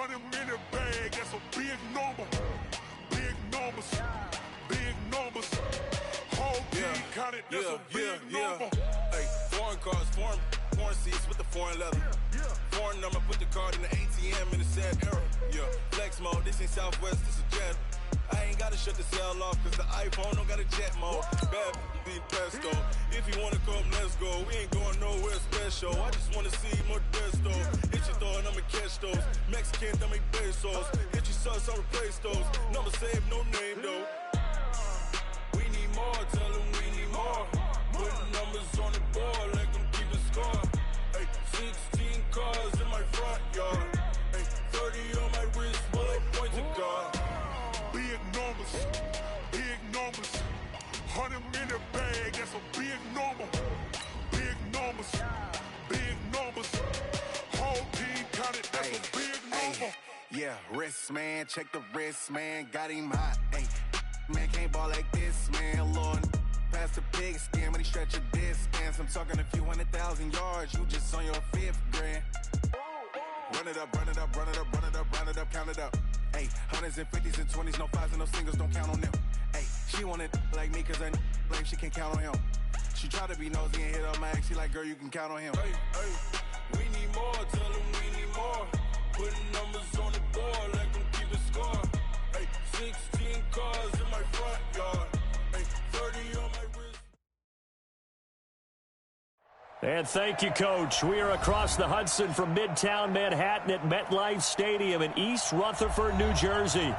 100-minute bag, that's a big number. Big numbers, big numbers. Whole team counted, that's a big number. Hey, foreign cars, foreign seats with the foreign leather. Foreign number, put the card in the ATM in the sad era. Yeah, flex mode, this ain't Southwest, this a jet. I ain't gotta shut the cell off, cause the iPhone don't got a jet mode. Bad be pesto. If you wanna come, let's go. We ain't going nowhere special. I just wanna see more Modesto. Hit your throw and I'ma catch those. Mexican, I make pesos. Hit your sauce, I'll replace those. Number saved, no name though. We need more, tell them we need more. Putting numbers on the board, like them keep a score. Hey, 16 cars in my front yard. Hey, 30 on my wrist, while I point to God. Big numbers, big numbers. 100-minute bag, that's a big number. Big numbers, big numbers. Whole team counted, that's a big number. Yeah, wrist, man, check the wrist, man. Got him hot, ayy. Man, can't ball like this, man. Lord, past the pig skin when he stretch a distance. I'm talking a few 100,000 yards, you just on your 5th grand. Run it up, run it up, run it up, run it up, run it up, count it up. Ayy, 100s and 50s and 20s, no 5s and no singles, don't count on them. Ayy, she wanted like me cause her lame, she can't count on him. She tried to be nosy and hit up my ex, she like, girl, you can count on him. Hey, we need more, tell them we need more. Putting numbers on the board, like them keep a score. Hey, 16 cars in my front yard. Hey, 30 on my wrist. And thank you, Coach. We are across the Hudson from Midtown Manhattan at MetLife Stadium in East Rutherford, New Jersey.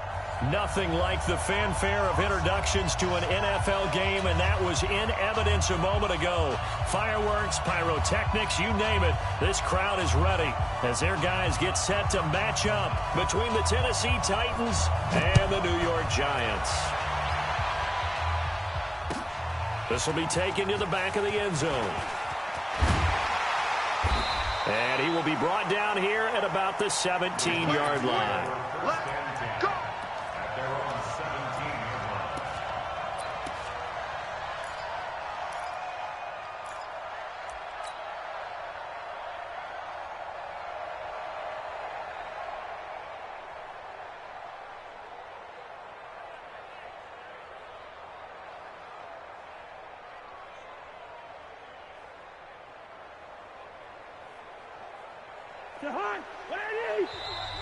Nothing like the fanfare of introductions to an NFL game, and that was in evidence a moment ago. Fireworks, pyrotechnics, you name it. This crowd is ready as their guys get set to match up between the Tennessee Titans and the New York Giants. This will be taken to the back of the end zone. And he will be brought down here at about the 17-yard line. Let's go!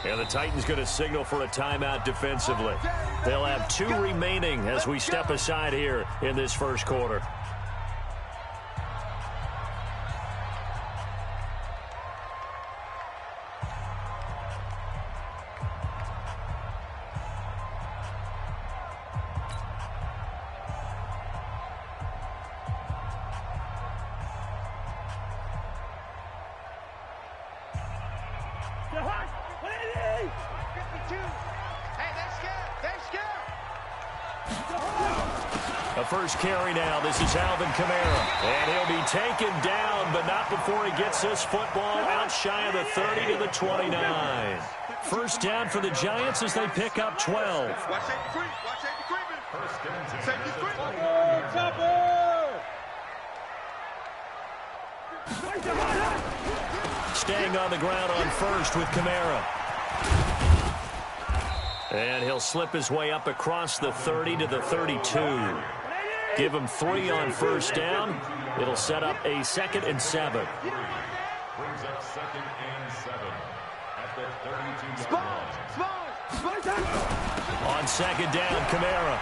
And the Titans going to signal for a timeout defensively. They'll have 2 remaining as we step aside here in this first quarter. A first carry now. This is Alvin Kamara. And he'll be taken down, but not before he gets this football out shy of the 30 to the 29. First down for the Giants as they pick up 12. Watch safety creep. Watch safety creeping. Safety creeping. Staying on the ground on first with Kamara. And he'll slip his way up across the 30 to the 32. Give him 3 on first down. It'll set up a 2nd and 7. Brings up 2nd and 7 at the 32-yard line. On second down, Kamara.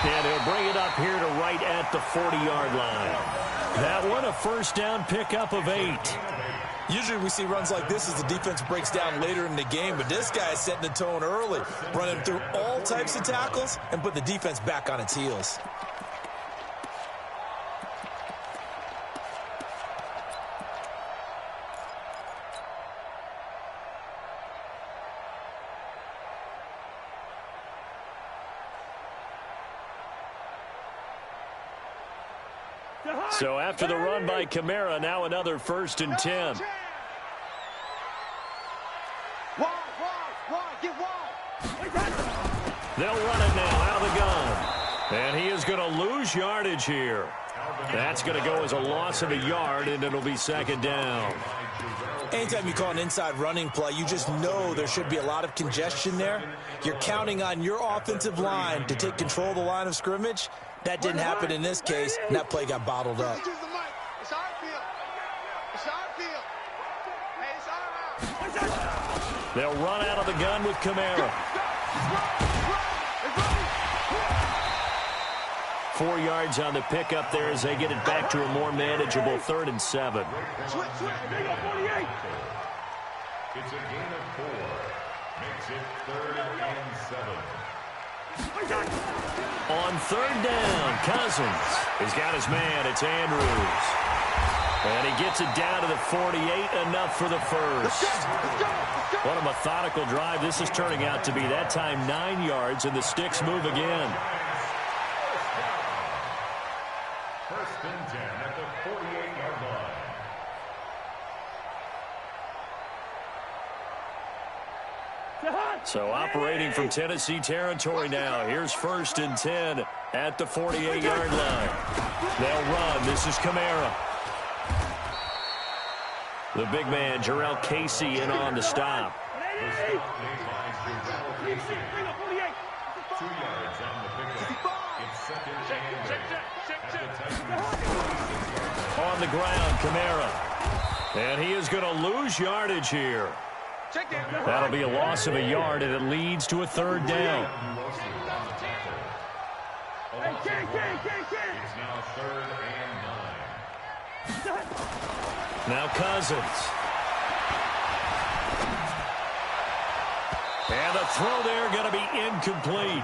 And he'll bring it up here to right at the 40-yard line. That one a first down pickup of 8. Usually we see runs like this as the defense breaks down later in the game, but this guy is setting the tone early, running through all types of tackles and put the defense back on its heels. So after the run by Kamara, now another 1st and 10. They'll run it now out of the gun. And he is going to lose yardage here. That's going to go as a loss of a yard, and it'll be second down. Anytime you call an inside running play, you just know there should be a lot of congestion there. You're counting on your offensive line to take control of the line of scrimmage. That didn't happen in this case, and that play got bottled up. They'll run out of the gun with Kamara. 4 yards on the pickup there as they get it back to a more manageable 3rd and 7. It's a gain of 4. Makes it 3rd and 7. On 3rd down, Cousins has got his man. It's Andrews. And he gets it down to the 48, enough for the first. What a methodical drive this is turning out to be. That time 9 yards, and the sticks move again. 1st and 10 at the 48-yard line. So operating from Tennessee territory now. Here's 1st and 10 at the 48-yard line. They'll run. This is Kamara. The big man, Jarrell Casey, in on the stop. 2 yards on the pickup. It's 2nd and 8. On the ground, Kamara. And he is going to lose yardage here. That'll be a loss of a yard, and it leads to a 3rd down. It's now 3rd and 9. Now Cousins. And the throw there going to be incomplete.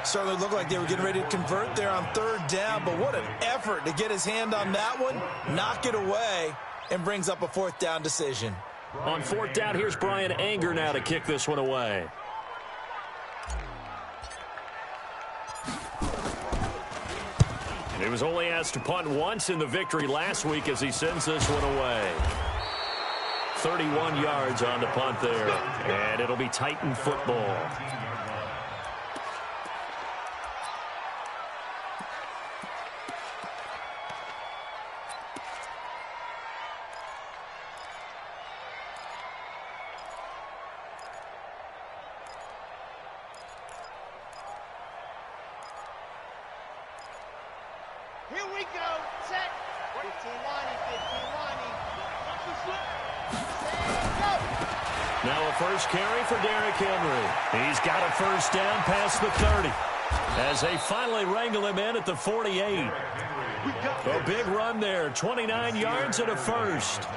Certainly looked like they were getting ready to convert there on 3rd down, but what an effort to get his hand on that one, knock it away, and brings up a 4th down decision. On 4th down, here's Brian Anger now to kick this one away. He was only asked to punt once in the victory last week as he sends this one away. 31 yards on the punt there, and it'll be Titan football. Here we go. Set. 15-1, Now a first carry for Derrick Henry. He's got a 1st down past the 30 as they finally wrangle him in at the 48. A big run there, 29 yards and a 1st.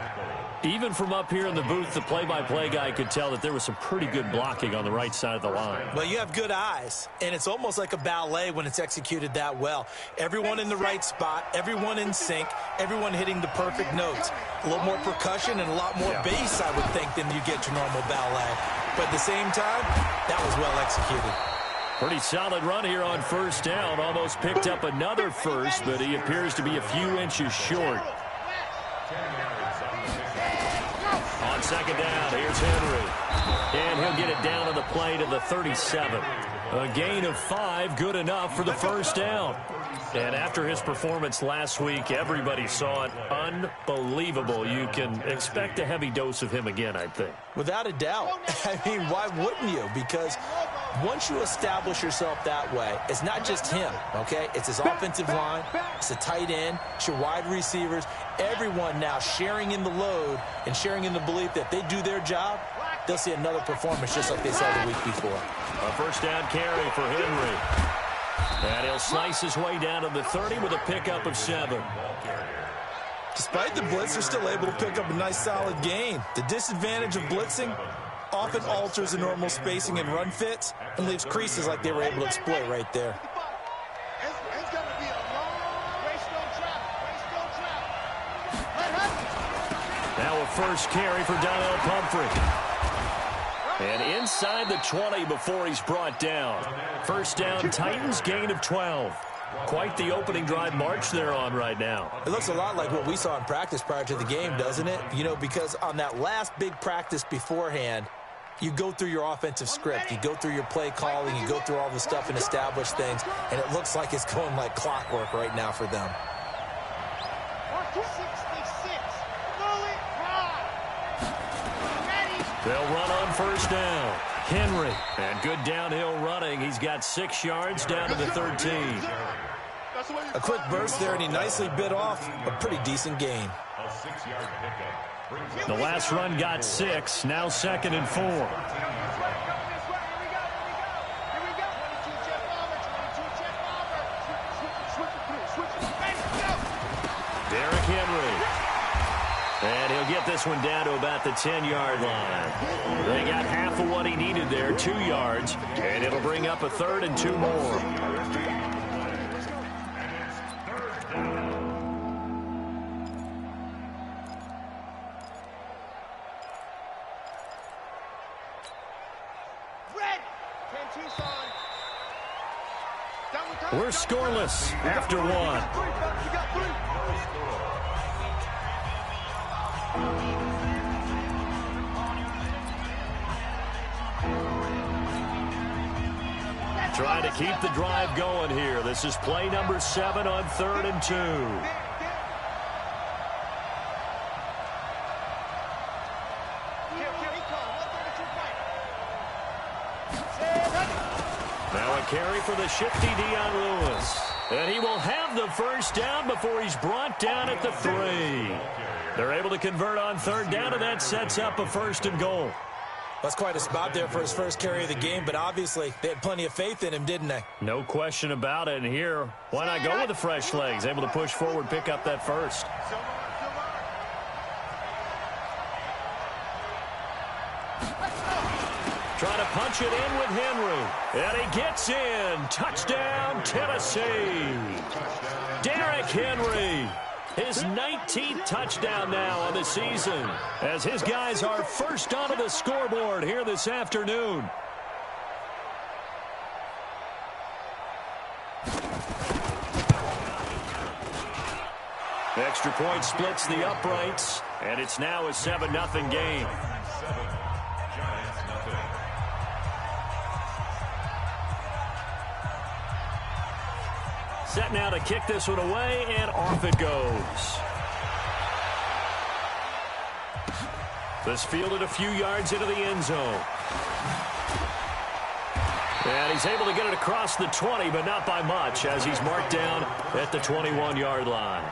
Even from up here in the booth, the play-by-play guy could tell that there was some pretty good blocking on the right side of the line. Well, you have good eyes, and it's almost like a ballet when it's executed that well. Everyone in the right spot, everyone in sync, everyone hitting the perfect notes. A little more percussion and a lot more bass, I would think, than you get to normal ballet. But at the same time, that was well executed. Pretty solid run here on 1st down. Almost picked up another 1st, but he appears to be a few inches short. On 2nd down, here's Henry. And he'll get it down on the play to the 37. A gain of 5, good enough for the 1st down. And after his performance last week, everybody saw it. Unbelievable. You can expect a heavy dose of him again, I think. Without a doubt. I mean, why wouldn't you? Because once you establish yourself that way, it's not just him, okay? It's his offensive line, it's the tight end, it's your wide receivers, everyone now sharing in the load and sharing in the belief that they do their job, they'll see another performance just like they saw the week before. A 1st down carry for Henry. And he'll slice his way down to the 30 with a pickup of 7. Despite the blitz, they're still able to pick up a nice solid gain. The disadvantage of blitzing often alters the normal spacing and run fits and leaves creases like they were able to exploit right there. It's going to be a long race, don't trap. Now a 1st carry for Donnell Pumphrey. And inside the 20 before he's brought down. 1st down, Titans, gain of 12. Quite the opening drive march they're on right now. It looks a lot like what we saw in practice prior to the game, doesn't it? You know, because on that last big practice beforehand, you go through your offensive script, you go through your play calling, you go through all the stuff and establish things, and it looks like it's going like clockwork right now for them. They'll run on first down. Henry, and good downhill running. He's got 6 yards down to the 13. A quick burst there, and he nicely bit off a pretty decent gain. A 6-yard pickup. The last run got 6. Now 2nd and 4. Derrick Henry. And he'll get this one down to about the 10-yard line. They got half of what he needed there, 2 yards, and it'll bring up a 3rd and 2 more. We're scoreless after 1. Trying to keep the drive going here. This is play number 7 on 3rd and 2. Now a carry for the shifty Dion Lewis. And he will have the first down before he's brought down at the 3. They're able to convert on 3rd down, and that sets up a 1st and goal. That's quite a spot there for his first carry of the game, but obviously they had plenty of faith in him, didn't they? No question about it. And here, why not go with the fresh legs? Able to push forward, pick up that first. Trying to punch it in with Henry. And he gets in. Touchdown, Tennessee. Derrick Henry. His 19th touchdown now on the season, as his guys are first onto the scoreboard here this afternoon. Extra point splits the uprights, and it's now a 7-0 game. Set now to kick this one away, and off it goes. This fielded a few yards into the end zone. And he's able to get it across the 20, but not by much, as he's marked down at the 21-yard line.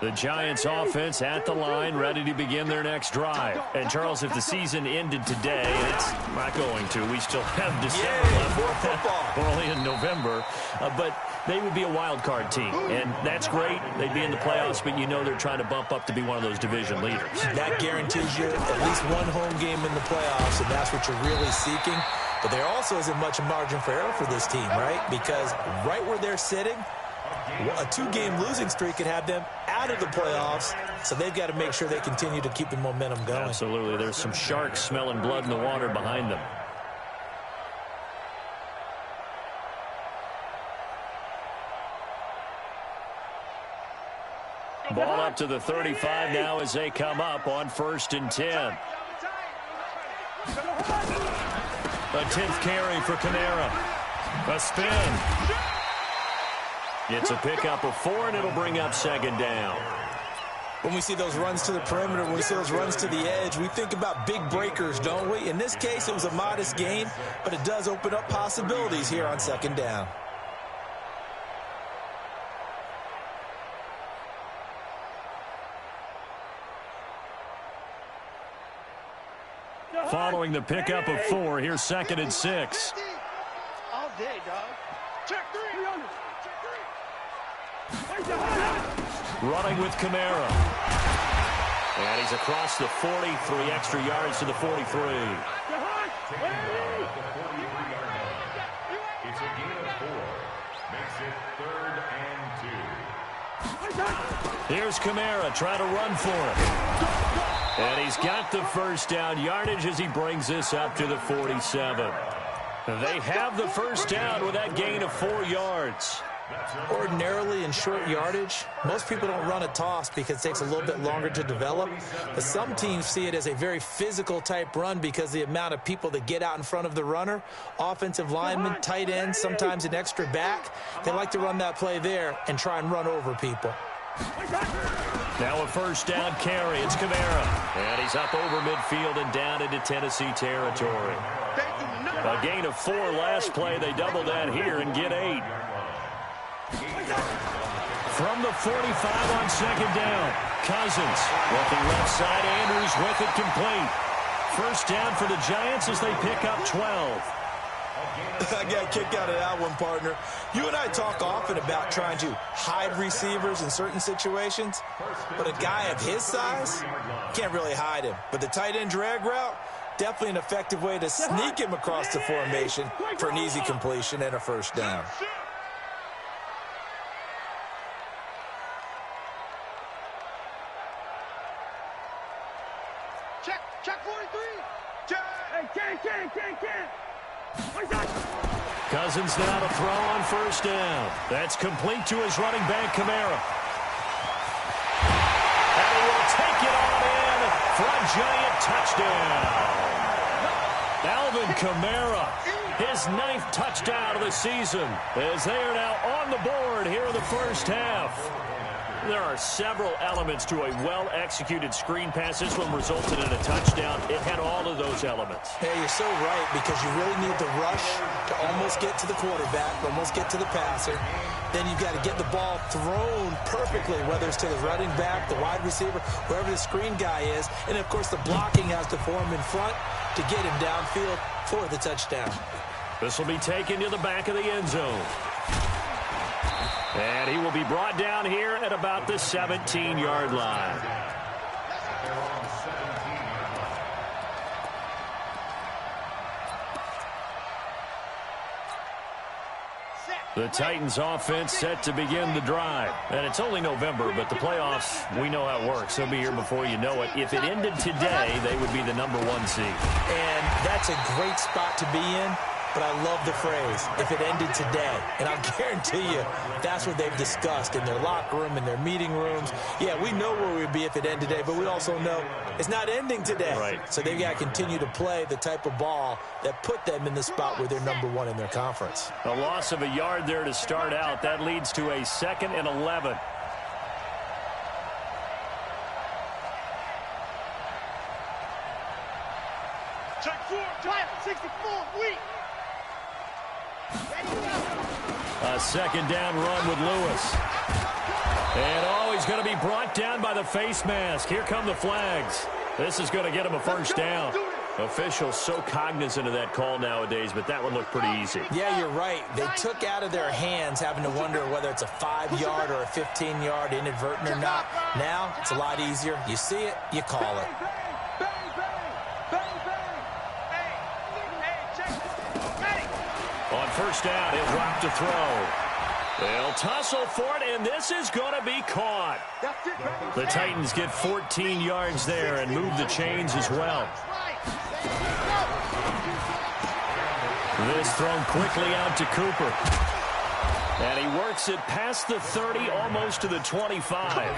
The Giants offense at the line, ready to begin their next drive. And, Charles, if the season ended today, and it's not going to, we still have December left. We're only in November. But they would be a wild card team, and that's great. They'd be in the playoffs, but you know they're trying to bump up to be one of those division leaders. That guarantees you at least one home game in the playoffs, and that's what you're really seeking. But there also isn't much margin for error for this team, right? Because right where they're sitting, a 2-game losing streak could have them out of the playoffs, so they've got to make sure they continue to keep the momentum going. Absolutely. There's some sharks smelling blood in the water behind them. Ball up to the 35 now as they come up on 1st and 10. A 10th carry for Kamara. A spin. It's a pickup of 4, and it'll bring up 2nd down. When we see those runs to the perimeter, when we see those runs to the edge, we think about big breakers, don't we? In this case, it was a modest gain, but it does open up possibilities here on 2nd down. Following the pickup of 4, here's 2nd and 6. All day, dog. Check 3. Running with Kamara. And he's across the 40, 3 extra yards to the 43. It's a gain of 4. Makes it 3rd and 2. Here's Kamara trying to run for it. And he's got the first down yardage as he brings this up to the 47. They have the first down with that gain of 4 yards. Ordinarily in short yardage, most people don't run a toss because it takes a little bit longer to develop. But some teams see it as a very physical type run because the amount of people that get out in front of the runner, offensive linemen, tight ends, sometimes an extra back, they like to run that play there and try and run over people. Now a first down carry. It's Kamara. And he's up over midfield and down into Tennessee territory. A gain of 4 last play. They double that here and get 8. From the 45 on second down, Cousins looking left side. Andrews with it complete. First down for the Giants as they pick up 12. I got a kick out of that one, partner. You and I talk often about trying to hide receivers in certain situations, but a guy of his size can't really hide him. But the tight end drag route, definitely an effective way to sneak him across the formation for an easy completion and a first down. Check 43. Cousins now to throw on first down. That's complete to his running back, Kamara. And he will take it on in for a Giant touchdown. Alvin Kamara, his 9th touchdown of the season, as they are now on the board here in the first half. There are several elements to a well-executed screen pass. This one resulted in a touchdown. It had all of those elements. Yeah, you're so right, because you really need the rush to almost get to the quarterback, almost get to the passer. Then you've got to get the ball thrown perfectly, whether it's to the running back, the wide receiver, wherever the screen guy is. And, of course, the blocking has to form in front to get him downfield for the touchdown. This will be taken to the back of the end zone. And he will be brought down here at about the 17-yard line. The Titans offense set to begin the drive. And it's only November, but the playoffs, we know how it works. They'll be here before you know it. If it ended today, they would be the #1 seed. And that's a great spot to be in. But I love the phrase, if it ended today. And I'll guarantee you, that's what they've discussed in their locker room, in their meeting rooms. Yeah, we know where we'd be if it ended today, but we also know it's not ending today. Right. So they've got to continue to play the type of ball that put them in the spot where they're #1 in their conference. A loss of a yard there to start out. That leads to a 2nd and 11. Check 4. 64. Weak. A second down run with Lewis. And he's going to be brought down by the face mask. Here come the flags. This is going to get him a first down. Officials so cognizant of that call nowadays, but that one looked pretty easy. Yeah, you're right. They took out of their hands having to wonder whether it's a 5-yard or a 15-yard inadvertent or not. Now, it's a lot easier. You see it, you call it. On first down, he'll drop to throw. They'll tussle for it, and this is going to be caught. The Titans get 14 yards there and move the chains as well. This thrown quickly out to Cooper. And he works it past the 30, almost to the 25.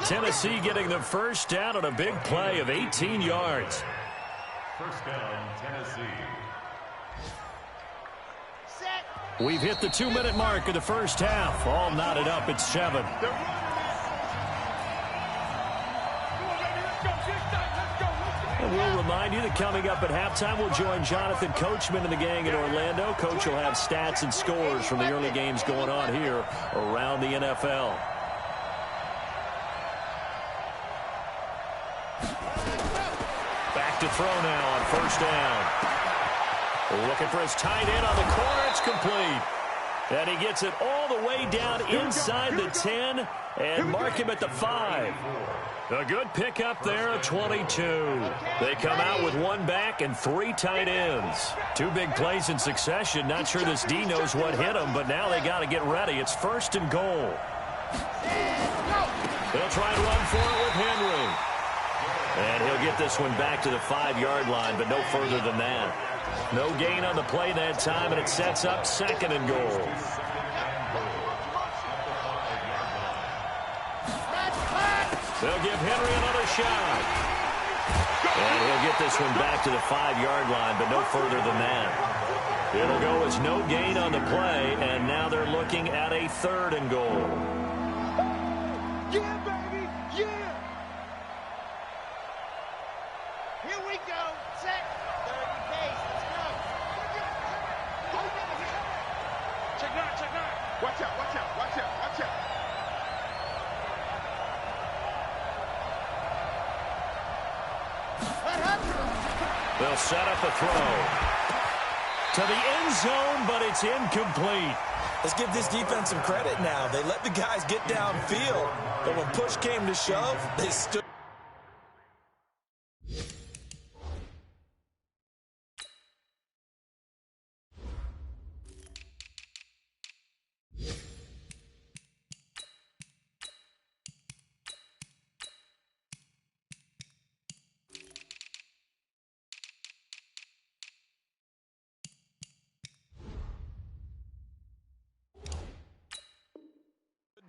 Tennessee getting the first down on a big play of 18 yards. First down, Tennessee. We've hit the 2-minute mark of the first half. All knotted up at 7. And we'll remind you that coming up at halftime, we'll join Jonathan Coachman and the gang in Orlando. Coach will have stats and scores from the early games going on here around the NFL. Back to throw now on first down. Looking for his tight end on the corner. It's complete. And he gets it all the way down inside the 10 and mark him at the 5. A good pickup there at 22. They come out with one back and 3 tight ends. 2 big plays in succession. Not sure this D knows what hit him, but now they got to get ready. It's first and goal. They'll try and run for it with Henry. And he'll get this one back to the 5-yard line, but no further than that. No gain on the play that time, and it sets up second and goal. They'll give Henry another shot. And he'll get this one back to the 5-yard line, but no further than that. It'll go as no gain on the play, and now they're looking at a 3rd and goal. Yeah, baby, yeah. Here we go. Set. 30 pace. Let's go. Check it out, check it out. Watch out, watch out, watch out, watch out. They'll set up a throw to the end zone, but it's incomplete. Let's give this defense some credit now. They let the guys get downfield, but when push came to shove, they stood.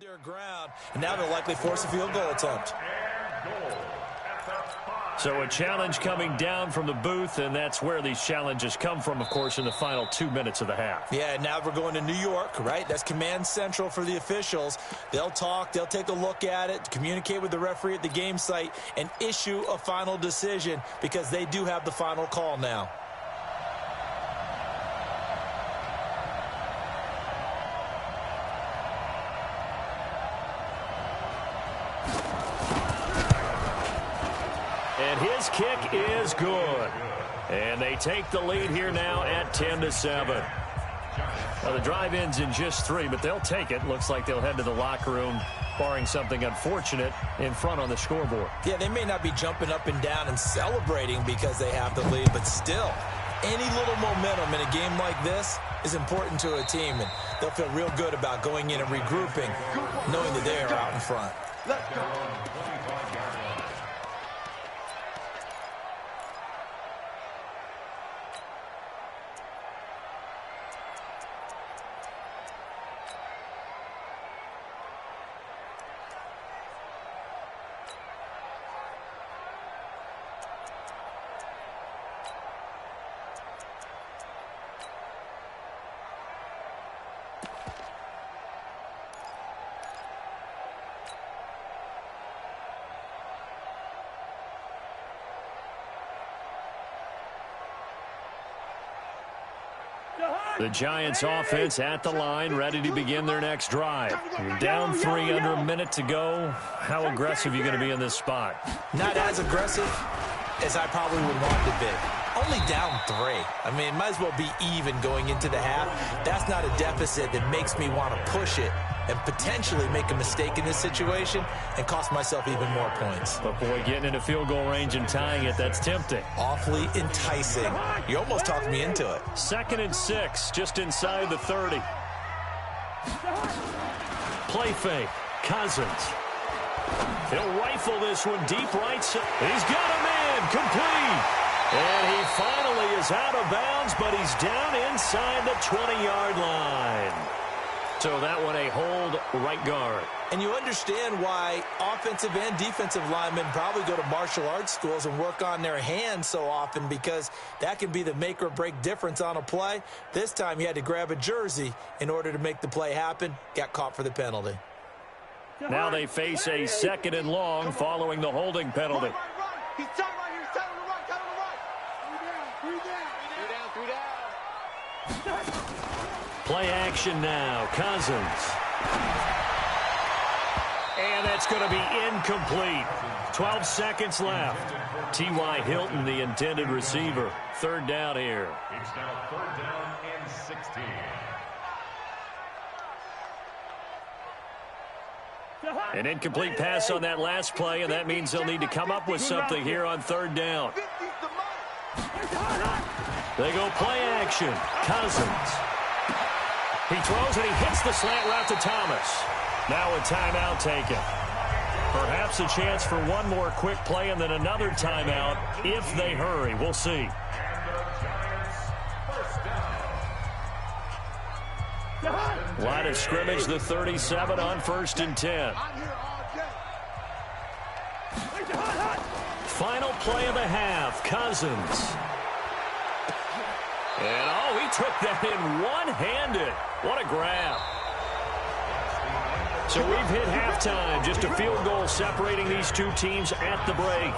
Their ground, and now they'll likely force a field goal attempt. So a challenge coming down from the booth, and that's where these challenges come from, of course, in the final 2 minutes of the half. Yeah, now we're going to New York, right? That's command central for the officials. They'll talk, they'll take a look at it, communicate with the referee at the game site, and issue a final decision because they do have the final call now. And his kick is good. And they take the lead here now at 10-7. Now, the drive ends in just 3, but they'll take it. Looks like they'll head to the locker room, barring something unfortunate in front on the scoreboard. Yeah, they may not be jumping up and down and celebrating because they have the lead, but still, any little momentum in a game like this is important to a team, and they'll feel real good about going in and regrouping, knowing that they are out in front. Let's go. The Giants offense at the line, ready to begin their next drive. You're down 3, under a minute to go. How aggressive are you going to be in this spot? Not as aggressive as I probably would want to be. Only down 3. I mean, it might as well be even going into the half. That's not a deficit that makes me want to push it and potentially make a mistake in this situation and cost myself even more points. But, boy, getting into field goal range and tying it, that's tempting. Awfully enticing. You almost talked me into it. 2nd and 6, just inside the 30. Play fake. Cousins. He'll rifle this one deep right side. He's got him in. Complete. And he finally is out of bounds, but he's down inside the 20-yard line. So that one a hold right guard. And you understand why offensive and defensive linemen probably go to martial arts schools and work on their hands so often, because that can be the make or break difference on a play. This time he had to grab a jersey in order to make the play happen. Got caught for the penalty. Now they face a 2nd and long following the holding penalty. He's tight right here. He's tight on the right. Tight on the right. 3 down. 3 down. 3 down. Play action now. Cousins. And that's going to be incomplete. 12 seconds left. T.Y. Hilton, the intended receiver. 3rd down here. It's now 3rd down and 16. An incomplete pass on that last play, and that means they'll need to come up with something here on 3rd down. They go play action. Cousins. He throws and he hits the slant route to Thomas. Now a timeout taken. Perhaps a chance for one more quick play and then another timeout if they hurry. We'll see. Line of scrimmage, the 37 on 1st and 10. play of the half, Cousins. And, he took that in one-handed. What a grab. So we've hit halftime. Just a field goal separating these two teams at the break.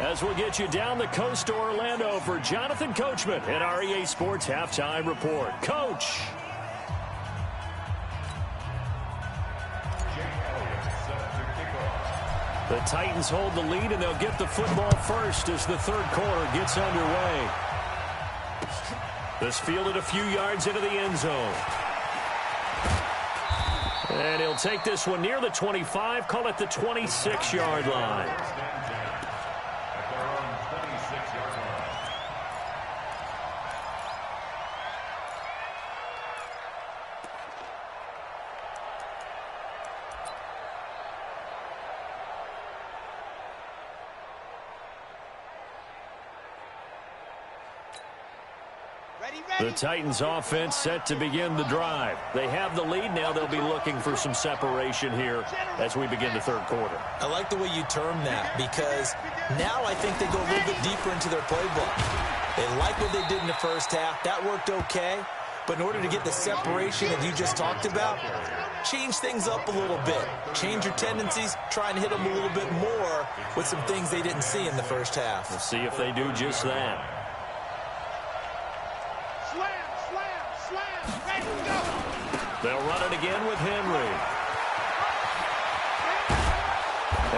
As we'll get you down the coast to Orlando for Jonathan Coachman at our EA Sports Halftime Report. Coach. The Titans hold the lead, and they'll get the football first as the third quarter gets underway. This fielded a few yards into the end zone. And he'll take this one near the 25, call it the 26-yard line. The Titans offense set to begin the drive. They have the lead. Now they'll be looking for some separation here as we begin the third quarter. I like the way you term that, because now I think they go a little bit deeper into their playbook. They like what they did in the first half. That worked okay. But in order to get the separation that you just talked about, change things up a little bit. Change your tendencies. Try and hit them a little bit more with some things they didn't see in the first half. We'll see if they do just that. They'll run it again with Henry.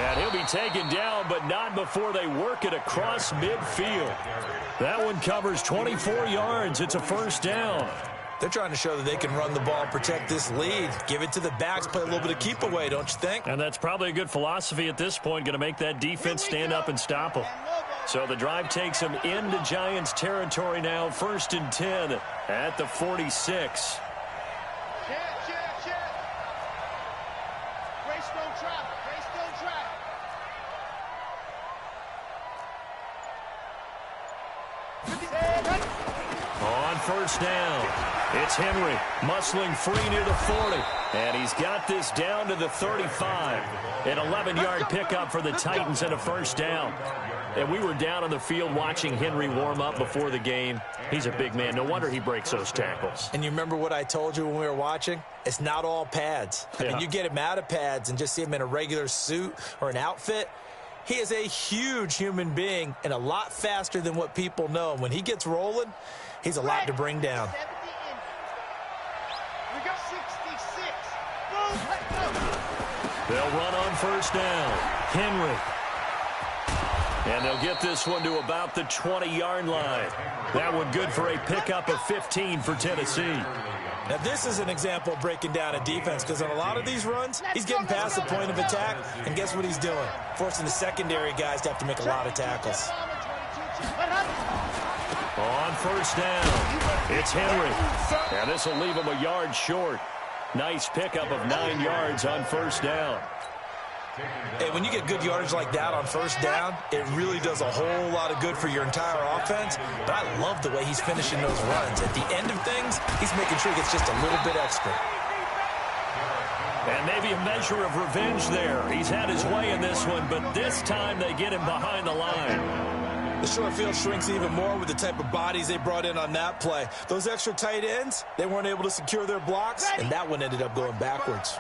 And he'll be taken down, but not before they work it across midfield. That one covers 24 yards. It's a first down. They're trying to show that they can run the ball, protect this lead. Give it to the backs, play a little bit of keep away, don't you think? And that's probably a good philosophy at this point, going to make that defense stand up and stop them. So the drive takes them into Giants territory now, 1st and 10 at the 46. On first down, it's Henry muscling free near the 40, and he's got this down to the 35. An 11-yard pickup for the Titans and a first down. And we were down on the field watching Henry warm up before the game. He's a big man. No wonder he breaks those tackles. And you remember what I told you when we were watching? It's not all pads. I mean, you get him out of pads and just see him in a regular suit or an outfit. He is a huge human being and a lot faster than what people know. When he gets rolling, he's a lot to bring down. They'll run on first down. Henry. And they'll get this one to about the 20-yard line. That one good for a pickup of 15 for Tennessee. Now, this is an example of breaking down a defense, because on a lot of these runs, he's getting past the point of attack, and guess what he's doing? Forcing the secondary guys to have to make a lot of tackles. On first down, it's Henry. And this will leave him a yard short. Nice pickup of 9 yards on first down. Hey, when you get good yardage like that on first down, it really does a whole lot of good for your entire offense. But I love the way he's finishing those runs. At the end of things, he's making sure he gets just a little bit extra. And maybe a measure of revenge there. He's had his way in this one, but this time they get him behind the line. The short field shrinks even more with the type of bodies they brought in on that play. Those extra tight ends, they weren't able to secure their blocks, and that one ended up going backwards.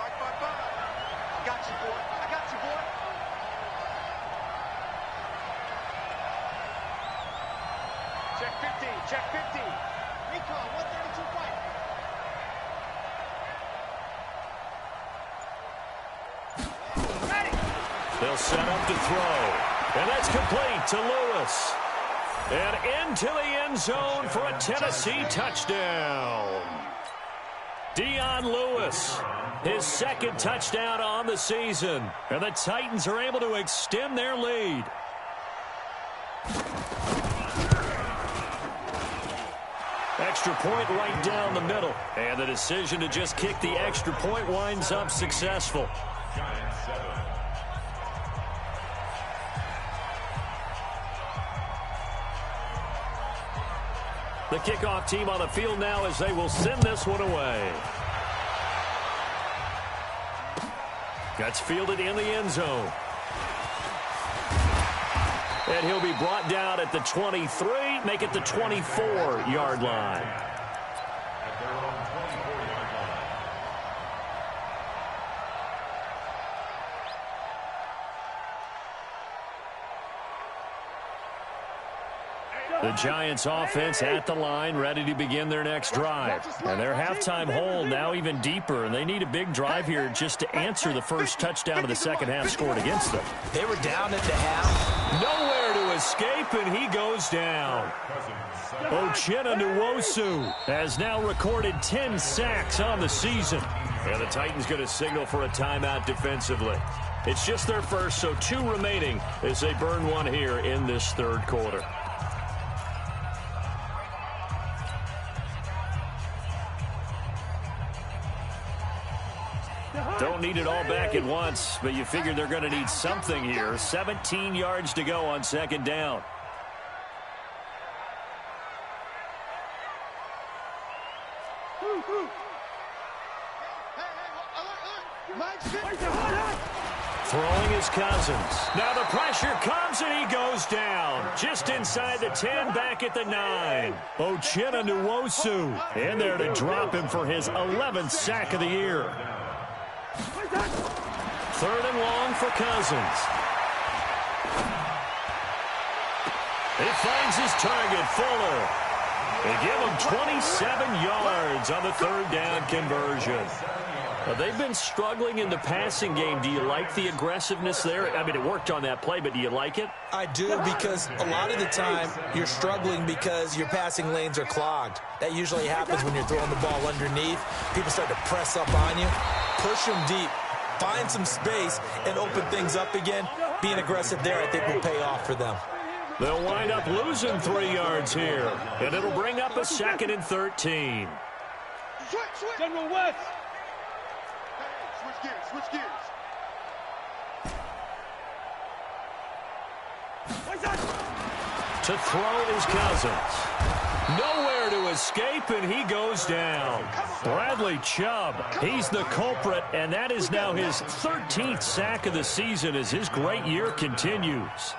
Check 50. Recon, 132 fight. Ready. They'll set up to throw. And that's complete to Lewis. And into the end zone for a Tennessee touchdown. Dion Lewis, his second touchdown on the season. And the Titans are able to extend their lead. Extra point right down the middle. And the decision to just kick the extra point winds up successful. The kickoff team on the field now as they will send this one away. That's fielded in the end zone. And he'll be brought down at the 23, make it the 24-yard line. At their own 24-yard line. The Giants offense at the line, ready to begin their next drive. And their halftime hole now even deeper, and they need a big drive here just to answer the first touchdown of the second half scored against them. They were down at the half. Nowhere to escape, and he goes down. Uchenna Nwosu has now recorded 10 sacks on the season. And the Titans going to signal for a timeout defensively. It's just their first, so 2 remaining as they burn one here in this third quarter. Don't need it all back at once, but you figure they're going to need something here. 17 yards to go on second down. Throwing is Cousins. Now the pressure comes and he goes down. Just inside the 10, back at the 9. Uchenna Nwosu in there to drop him for his 11th sack of the year. Third and long for Cousins. He finds his target, Fuller. They give him 27 yards on the third down conversion. They've been struggling in the passing game. Do you like the aggressiveness there? I mean, it worked on that play, but do you like it? I do, because a lot of the time you're struggling because your passing lanes are clogged. That usually happens when you're throwing the ball underneath. People start to press up on you. Push them deep. Find some space and open things up again. Being aggressive there, I think, will pay off for them. They'll wind up losing 3 yards here, and it'll bring up a 2nd and 13. General West. Switch gears. To throw is Cousins. Nowhere to escape, and he goes down. Bradley Chubb, he's the culprit, and that is now his 13th sack of the season as his great year continues.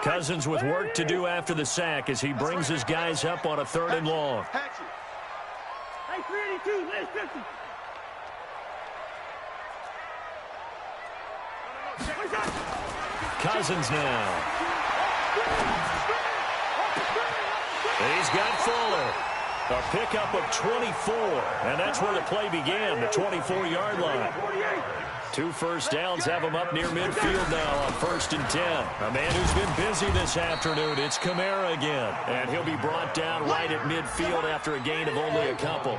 Cousins with work to do after the sack as he brings his guys up on a 3rd and long. Hey, 382, last 50. Cousins now. He's got Fuller. A pickup of 24, and that's where the play began, the 24-yard line. 2 first downs have him up near midfield now on 1st and 10. A man who's been busy this afternoon, it's Kamara again. And he'll be brought down right at midfield after a gain of only a couple. A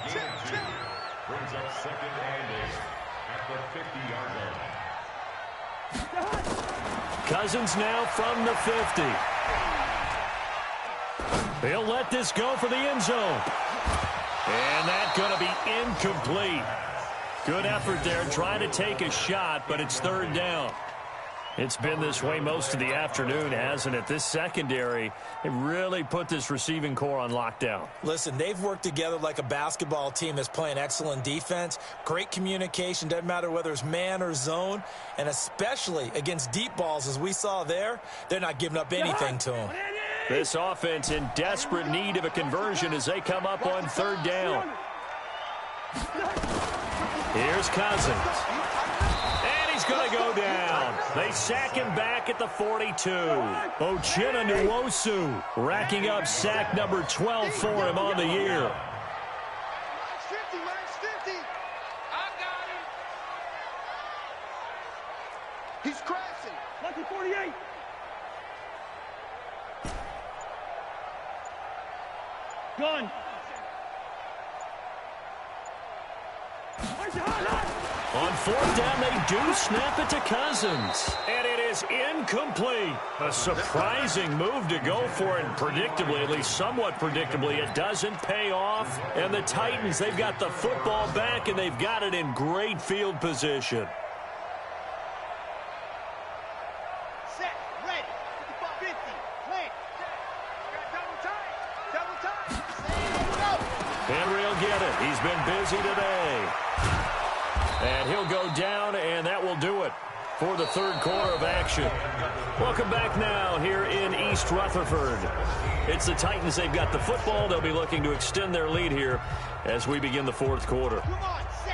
gain of 2 brings up 2nd and 8 at the 50-yard line. Cousins now from the 50. He'll let this go for the end zone. And that's going to be incomplete. Good effort there trying to take a shot, but it's 3rd down. It's been this way most of the afternoon, hasn't it? This secondary, it really put this receiving core on lockdown. Listen, they've worked together like a basketball team that's playing excellent defense. Great communication, doesn't matter whether it's man or zone. And especially against deep balls, as we saw there, they're not giving up anything to them. This offense in desperate need of a conversion as they come up on 3rd down. Here's Cousins. And he's going to go down. They sack him back at the 42. Uchenna Nwosu racking up sack number 12 for him on the year. Last 50. I got him. He's crashing. Lucky 48. Gun. On 4th down, they do snap it to Cousins. And it is incomplete. A surprising move to go for it. Predictably, at least somewhat predictably, it doesn't pay off. And the Titans, they've got the football back, and they've got it in great field position. Set. Ready. 50. Plant. Got double time. He's been busy today. And he'll go down, and that will do it for the third quarter of action. Welcome back now here in East Rutherford. It's the Titans. They've got the football. They'll be looking to extend their lead here as we begin the fourth quarter.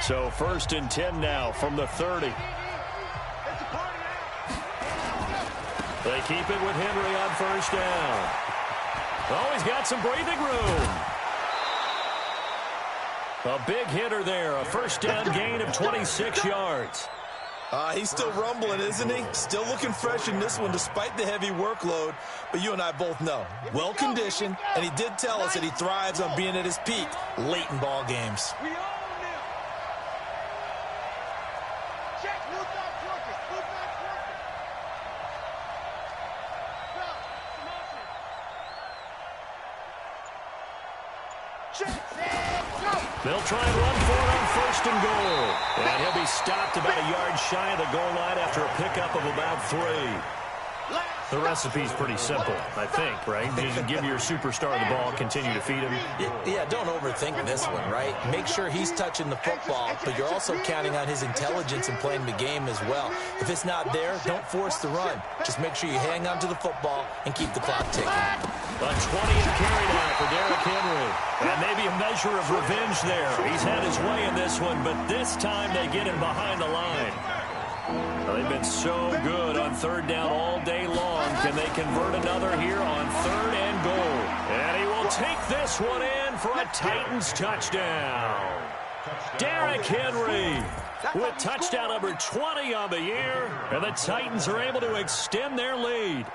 So 1st and 10 now from the 30. They keep it with Henry on first down. Oh, he's got some breathing room. A big hitter there. A first down gain of 26 yards. He's still rumbling, isn't he? Still looking fresh in this one despite the heavy workload. But you and I both know, well-conditioned, and he did tell us that he thrives on being at his peak late in ball games. They'll try and run for it on 1st and goal. And he'll be stopped about a yard shy of the goal line after a pickup of about 3. The recipe's pretty simple, I think, right? Just give your superstar the ball, continue to feed him. Yeah, don't overthink this one, right? Make sure he's touching the football, but you're also counting on his intelligence in playing the game as well. If it's not there, don't force the run. Just make sure you hang on to the football and keep the clock ticking. A 20th carry now for Derrick Henry. And maybe a measure of revenge there. He's had his way in this one, but this time they get him behind the line. Well, they've been so good on 3rd down all day long. Can they convert another here on 3rd and goal? And he will take this one in for a Titans touchdown. Derrick Henry with touchdown number 20 on the year. And the Titans are able to extend their lead.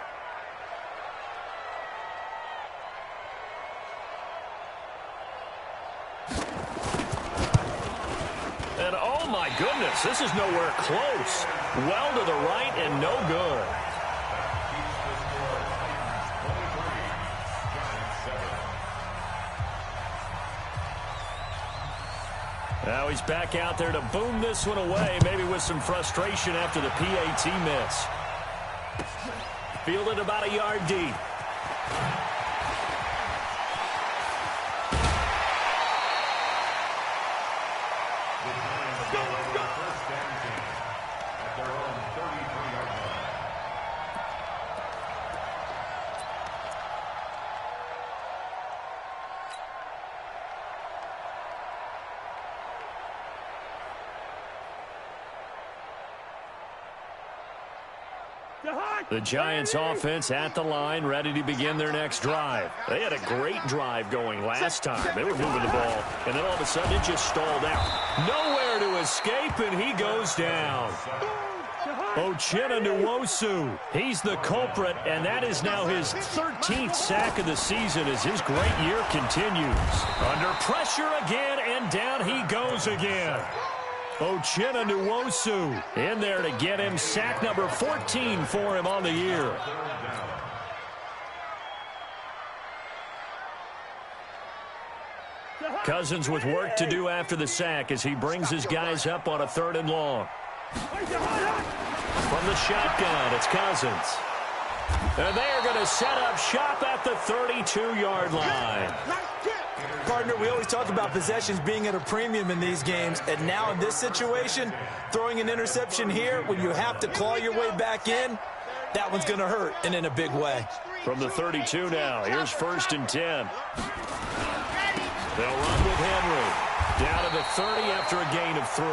And oh my goodness, this is nowhere close. Well to the right and no good. Now he's back out there to boom this one away, maybe with some frustration after the PAT miss. Fielded about a yard deep. The Giants offense at the line, ready to begin their next drive. They had a great drive going last time. They were moving the ball, and then all of a sudden it just stalled out. Nowhere to escape, and he goes down. Uchenna Nwosu, he's the culprit, and that is now his 13th sack of the season as his great year continues. Under pressure again, and down he goes again. Uchenna Nwosu in there to get him sack number 14 for him on the year. Cousins with work to do after the sack as he brings his guys up on a 3rd and long. From the shotgun, it's Cousins. And they are going to set up shop at the 32-yard line. Partner, we always talk about possessions being at a premium in these games, and now in this situation, throwing an interception here when you have to claw your way back in, that one's going to hurt, and in a big way. From the 32 now, here's 1st and 10. They'll run with Henry. Down to the 30 after a gain of 3.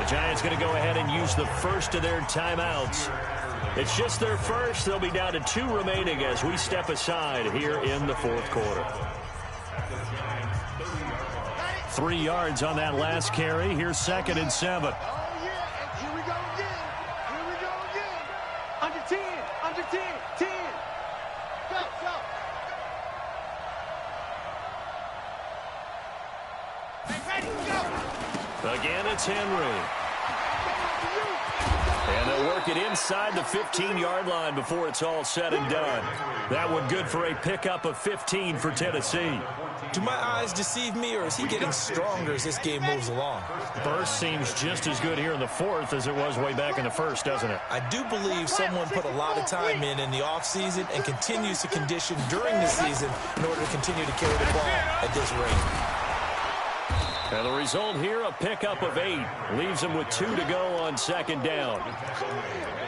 The Giants going to go ahead and use the first of their timeouts. It's just their first. They'll be down to 2 remaining as we step aside here in the fourth quarter. 3 yards on that last carry. Here's 2nd and 7. Oh, yeah. Here we go again. Here we go again. Under 10. Under 10. 10. Go, go. Ready, go. Again, it's Henry. And they'll work it inside the 15-yard line before it's all said and done. That one good for a pickup of 15 for Tennessee. Do my eyes deceive me, or is he getting stronger as this game moves along? Burst seems just as good here in the fourth as it was way back in the first, doesn't it? I do believe someone put a lot of time in the offseason and continues to condition during the season in order to continue to carry the ball at this rate. And the result here, a pickup of 8. Leaves them with 2 to go on second down.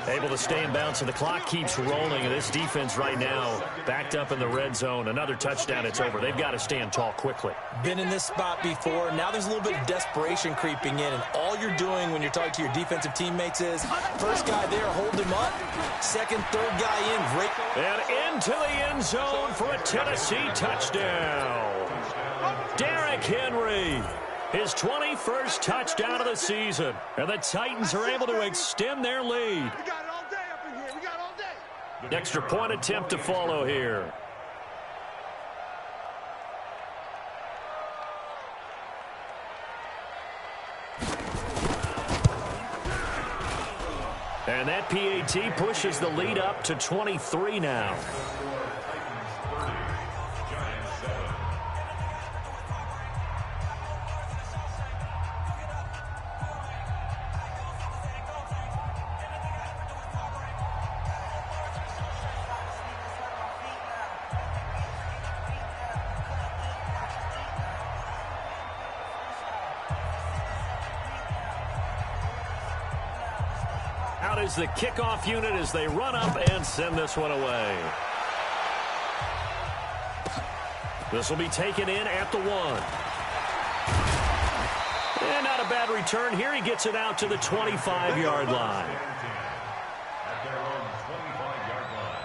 Able to stay in bounds, and the clock keeps rolling. And this defense right now backed up in the red zone. Another touchdown, it's over. They've got to stand tall quickly. Been in this spot before. Now there's a little bit of desperation creeping in. And all you're doing when you're talking to your defensive teammates is, first guy there, hold him up. Second, third guy in. Right. And into the end zone for a Tennessee touchdown. Derrick Henry. His 21st touchdown of the season. And the Titans are able to extend their lead. We got it all day up in here. We got all day. Extra point attempt to follow here. And that PAT pushes the lead up to 23 now. Out is the kickoff unit as they run up and send this one away. This will be taken in at the 1. And not a bad return here. He gets it out to the 25-yard line. At their own 25-yard line.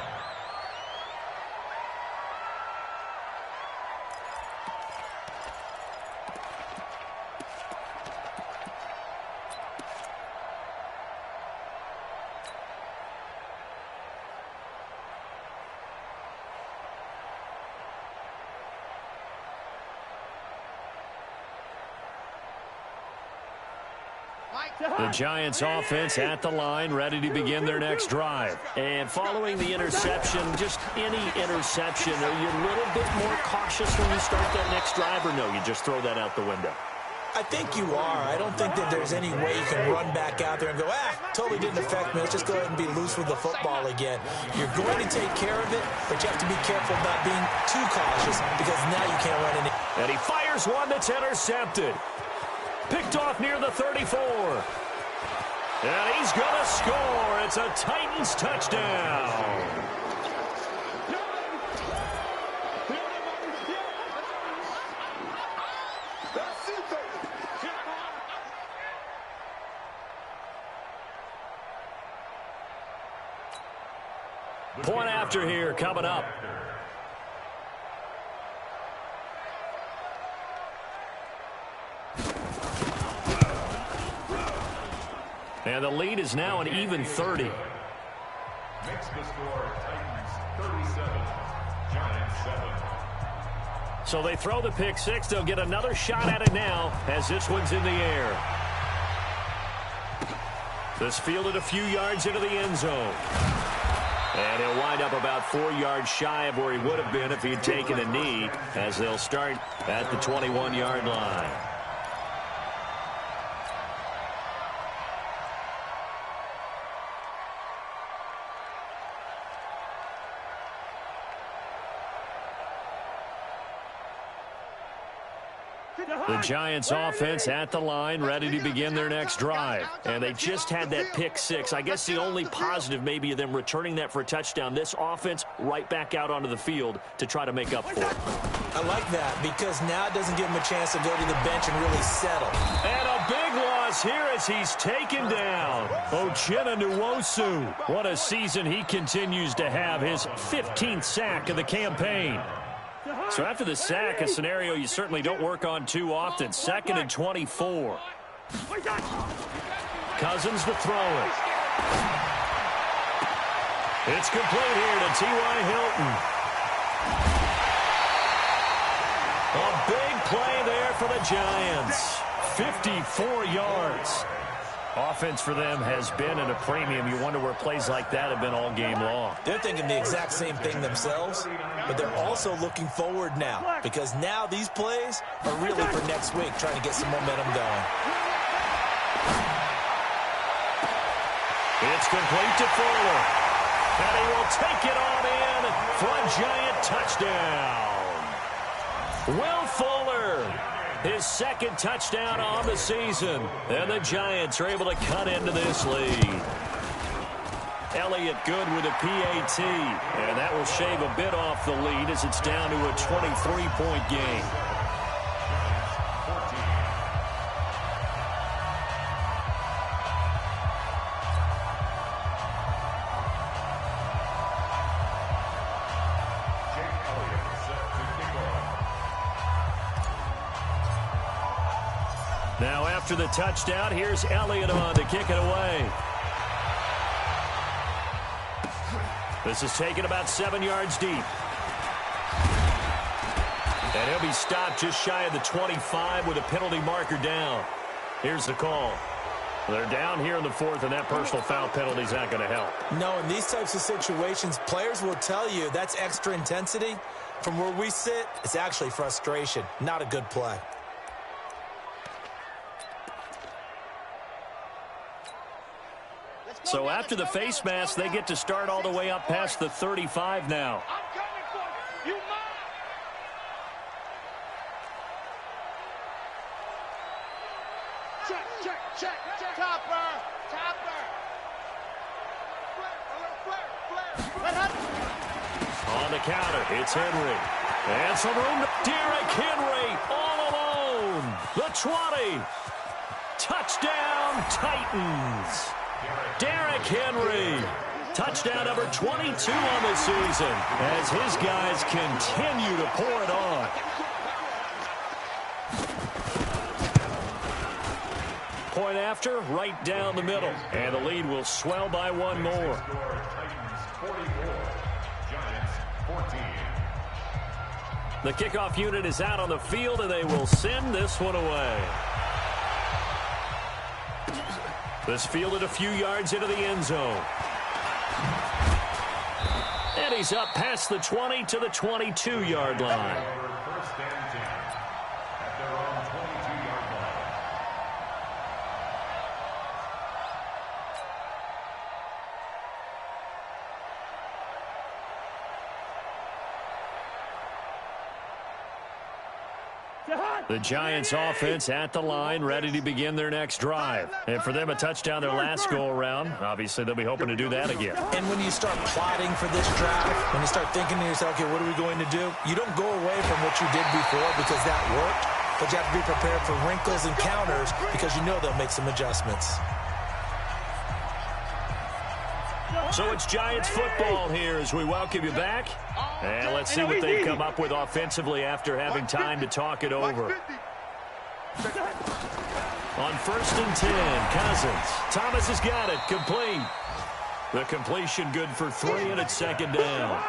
The Giants offense at the line, ready to begin their next drive. And following the interception, just any interception, are you a little bit more cautious when you start that next drive, or no, you just throw that out the window? I think you are. I don't think that there's any way you can run back out there and go, totally didn't affect me. Let's just go ahead and be loose with the football again. You're going to take care of it, but you have to be careful about being too cautious because now you can't run any. And he fires one that's intercepted. Picked off near the 34. And he's going to score. It's a Titans touchdown. Point after here coming up. And the lead is now an even 30. Makes the score Titans 37, Giants 7. So they throw the pick six. They'll get another shot at it now as this one's in the air. This fielded a few yards into the end zone. And he'll wind up about 4 yards shy of where he would have been if he had taken a knee, as they'll start at the 21-yard line. The Giants offense at the line, ready to begin their next drive. And they just had that pick six. I guess the only positive maybe of them returning that for a touchdown. This offense right back out onto the field to try to make up for it. I like that because now it doesn't give him a chance to go to the bench and really settle. And a big loss here as he's taken down. Uchenna Nwosu. What a season he continues to have. His 15th sack of the campaign. So after the sack, a scenario you certainly don't work on too often. 2nd and 24. Cousins to throw it. It's complete here to T.Y. Hilton. A big play there for the Giants. 54 yards. Offense for them has been at a premium. You wonder where plays like that have been all game long. They're thinking the exact same thing themselves, but they're also looking forward now because now these plays are really for next week, trying to get some momentum going. It's complete to Fuller. And he will take it on in for a Giant touchdown. Will Fuller His second touchdown on the season. And the Giants are able to cut into this lead. Elliott good with a PAT. And that will shave a bit off the lead as it's down to a 23-point game. Now after the touchdown, here's Elliott on to kick it away. This is taken about 7 yards deep. And he'll be stopped just shy of the 25 with a penalty marker down. Here's the call. They're down here in the fourth, and that personal foul penalty is not going to help. No, in these types of situations, players will tell you that's extra intensity. From where we sit, it's actually frustration, not a good play. So after the face mask, they get to start all the way up past the 35 now. I'm coming for you. You mine. Check. Topper. On the counter, it's Henry. And some room. Derrick Henry all alone. The 20. Touchdown, Titans. Derrick Henry. Touchdown number 22 on the season as his guys continue to pour it on. Point after, right down the middle. And the lead will swell by one more. Titans 44, Giants 14. The kickoff unit is out on the field, and they will send this one away. This fielded a few yards into the end zone. And he's up past the 20 to the 22-yard line. First and 10 at their own 22-yard line. The Giants offense at the line, ready to begin their next drive. And for them, a touchdown their last go-around. Obviously, they'll be hoping to do that again. And when you start plotting for this drive, when you start thinking to yourself, okay, what are we going to do? You don't go away from what you did before because that worked, but you have to be prepared for wrinkles and counters because you know they'll make some adjustments. So it's Giants football here as we welcome you back. And let's see what they come up with offensively after having time to talk it over. On 1st and 10, Cousins. Thomas has got it, complete. The completion good for 3, and it's second down.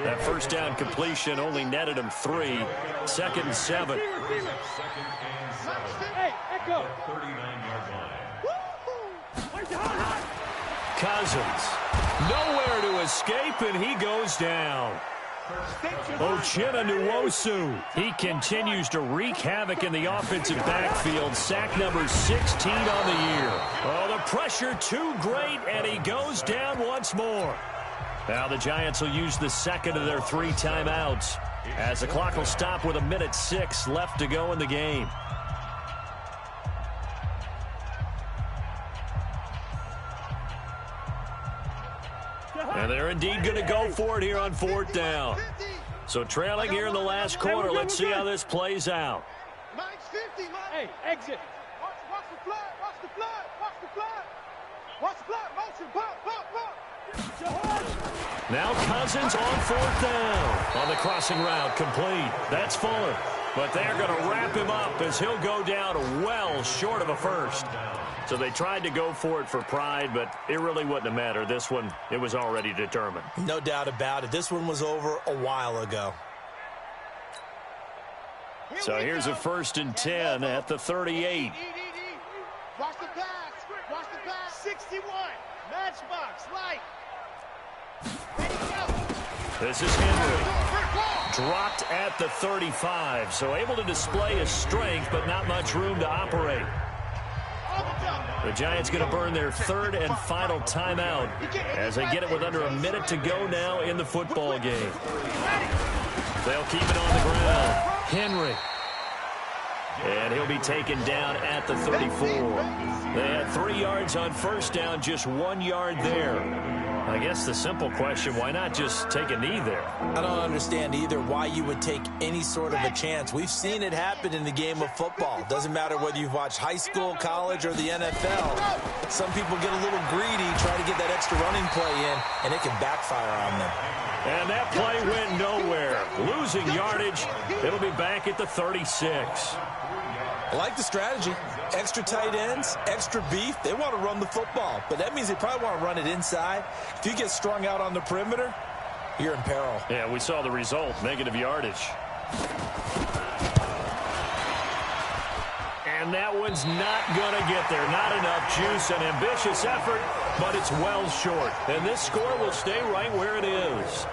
That first down completion only netted him 3. 2nd and 7. Hey, echo. 39-yard line. Cousins. Nowhere to escape, and he goes down. Uchenna Nwosu. He continues to wreak havoc in the offensive backfield. Sack number 16 on the year. Oh, the pressure too great, and he goes down once more. Now the Giants will use the second of their 3 timeouts as the clock will stop with 1:06 left to go in the game. And they're indeed going to go for it here on 4th down. So trailing here in the last quarter. Let's see how this plays out. Mike's 50. Hey, exit. Watch the flood. Watch the flood. Watch the flood. Watch the flood. Motion. Pop. Now Cousins on 4th down. On the crossing route, complete. That's Fuller. But they're going to wrap him up as he'll go down well short of a first. So they tried to go for it for pride, but it really wouldn't have mattered. This one, it was already determined. No doubt about it. This one was over a while ago. So here's a 1st and 10 at the 38. Watch the pass. Watch the pass. 61. Matchbox. Light. This is Henry. Dropped at the 35. So able to display his strength, but not much room to operate. The Giants going to burn their 3rd and final timeout as they get it with under a minute to go now in the football game. They'll keep it on the ground. Henry. And he'll be taken down at the 34. They had 3 yards on first down, just 1 yard there. I guess the simple question, why not just take a knee there? I don't understand either why you would take any sort of a chance. We've seen it happen in the game of football. Doesn't matter whether you've watched high school, college, or the NFL. Some people get a little greedy, try to get that extra running play in, and it can backfire on them. And that play went nowhere. Losing yardage. It'll be back at the 36. I like the strategy. Extra tight ends, extra beef. They want to run the football, but that means they probably want to run it inside. If you get strung out on the perimeter, you're in peril. Yeah, we saw the result, negative yardage. And that one's not going to get there. Not enough juice. An ambitious effort, but it's well short. And this score will stay right where it is.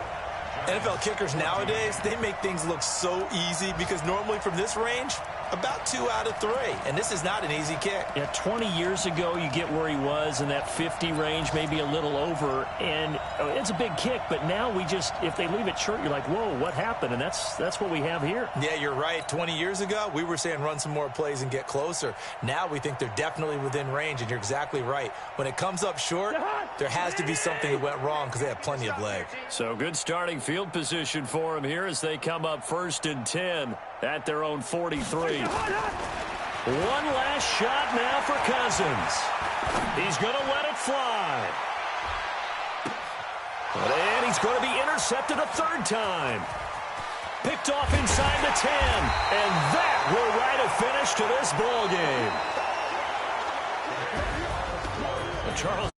NFL kickers nowadays, they make things look so easy because normally from this range, about 2 out of 3, and this is not an easy kick. Yeah, 20 years ago, you get where he was in that 50 range, maybe a little over, and it's a big kick, but now we just, if they leave it short, you're like, whoa, what happened? And that's what we have here. Yeah, you're right. 20 years ago, we were saying run some more plays and get closer. Now we think they're definitely within range, and you're exactly right. When it comes up short, there has to be something that went wrong because they have plenty of leg. So good starting field position for him here as they come up 1st and 10 at their own 43. One last shot now for Cousins. He's going to let it fly. And he's going to be intercepted a 3rd time. Picked off inside the 10. And that will write a finish to this ball game. Charles.